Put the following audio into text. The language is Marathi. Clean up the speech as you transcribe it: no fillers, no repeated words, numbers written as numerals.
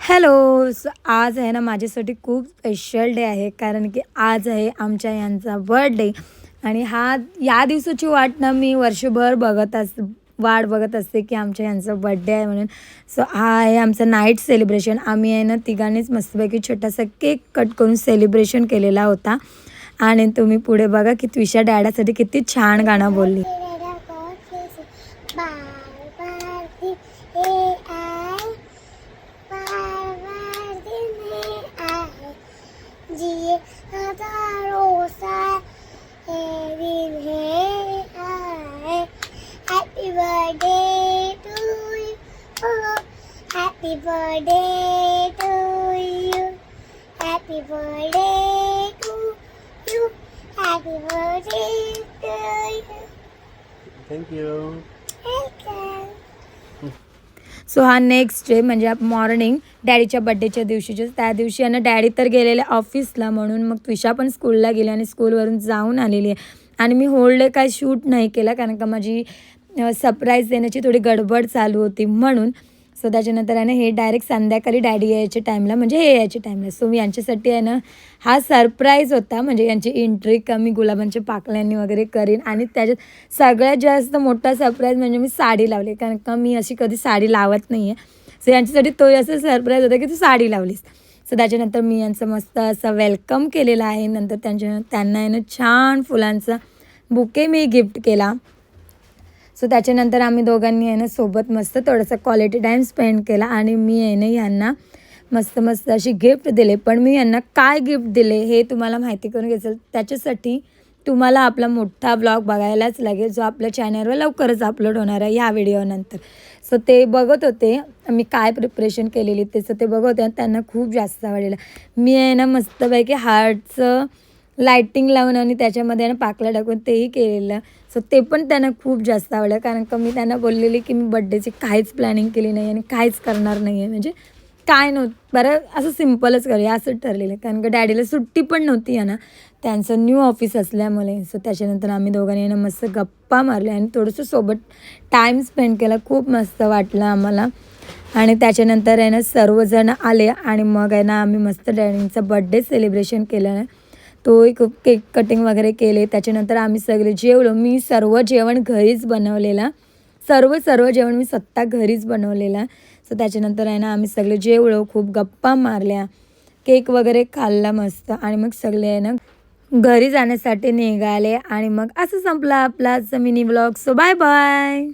हॅलो. सो आज आहे ना माझ्यासाठी खूप स्पेशल डे आहे, कारण की आज आहे आमच्या यांचा बर्थडे. आणि या दिवसाची वाट ना मी वर्षभर वाट बघत असते की आमच्या यांचा बर्थडे आहे म्हणून. सो हा आहे आमचं नाईट सेलिब्रेशन. आम्ही आहे ना तिघांनीच मस्तपैकी छोटासा केक कट करून सेलिब्रेशन केलेला होता. आणि तुम्ही पुढे बघा की त्विषा डॅडासाठी किती छान गाणं बोलली. Happy birthday to you. Happy birthday to you. Happy birthday to you. Happy birthday to you. Thank you. Welcome. So हा नेक्स्ट डे म्हणजे मॉर्निंग डॅडीच्या बड्डेच्या दिवशीचे. त्या दिवशी आहे ना डॅडी तर गेलेले ऑफिसला, म्हणून मग त्विषा पण स्कूलला गेली आणि स्कूलवरून जाऊन आलेली आहे. आणि मी होल डे काय शूट नाही केला, कारण का माझी सरप्राईज देण्याची थोडी गडबड चालू होती म्हणून. सो त्याच्यानंतर आहे ना हे डायरेक्ट संध्याकाळी डॅडी यायच्या टाईमला, म्हणजे हे यायच्या टाईमला. सो मी यांच्यासाठी आहे ना हा सरप्राईज होता, म्हणजे यांची एंट्री कमी गुलाबांच्या पाकळ्यांनी वगैरे करीन. आणि त्याच्यात सगळ्यात जास्त मोठा सरप्राईज म्हणजे मी साडी लावली, कारण का मी अशी कधी साडी लावत नाही आहे. सो यांच्यासाठी तो असं सरप्राईज होता की तू साडी लावलीस. सो त्याच्यानंतर मी यांचं मस्त असं वेलकम केलेलं आहे. नंतर त्यांना आहे ना छान फुलांचा बुके मी गिफ्ट केला. सो त्याच्यानंतर आम्ही दोघांनी आहे ना सोबत मस्त थोडासा क्वालिटी टाईम स्पेंड केला. आणि मी आहे ना यांना मस्त अशी गिफ्ट दिले. पण मी यांना काय गिफ्ट दिले हे तुम्हाला माहिती करून घ्यायचं, त्याच्यासाठी तुम्हाला आपला मोठा ब्लॉग बघायलाच लागेल, जो आपल्या चॅनलवर लवकरच अपलोड होणार आहे ह्या व्हिडिओनंतर. सो ते बघत होते मी काय प्रिपरेशन केलेली, त्याचं ते बघत होते आणि त्यांना खूप जास्त आवडलेलं. मी आहे ना मस्तपैकी हार्टचं लायटिंग लावून आणि त्याच्यामध्ये ना पाकळ्या टाकून तेही केलेलं. सो ते पण त्यांना खूप जास्त आवडलं, कारण का मी त्यांना बोललेली की मी बड्डेची काहीच प्लॅनिंग केली नाही आणि काहीच करणार नाही आहे, म्हणजे काय नव्हतं, बरं असं सिम्पलच करूया असं ठरलेलं. कारण का डॅडीला सुट्टी पण नव्हती आहे ना, त्यांचं न्यू ऑफिस असल्यामुळे. सो त्याच्यानंतर आम्ही दोघांनी ना मस्त गप्पा मारल्या आणि थोडंसं सोबत टाईम स्पेंड केला. खूप मस्त वाटलं आम्हाला. आणि त्याच्यानंतर आहे ना सर्वजण आले आणि मग आहे ना आम्ही मस्त डॅडींचा बड्डे सेलिब्रेशन केलं. तो एक केक कटिंग वगैरे केले. त्याच्यानंतर आम्ही सगळे जेवलो. मी सर्व जेवण घरीच बनवलेलं, सर्व जेवण मी स्वतः घरीच बनवलेलं. सो त्याच्यानंतर आहे ना आम्ही सगळे जेवलो, खूप गप्पा मारल्या, केक वगैरे खाल्ला मस्त. आणि मग सगळे आहे ना घरी जाण्यासाठी निघाले. आणि मग असं संपला आपला mini blog. So bye bye.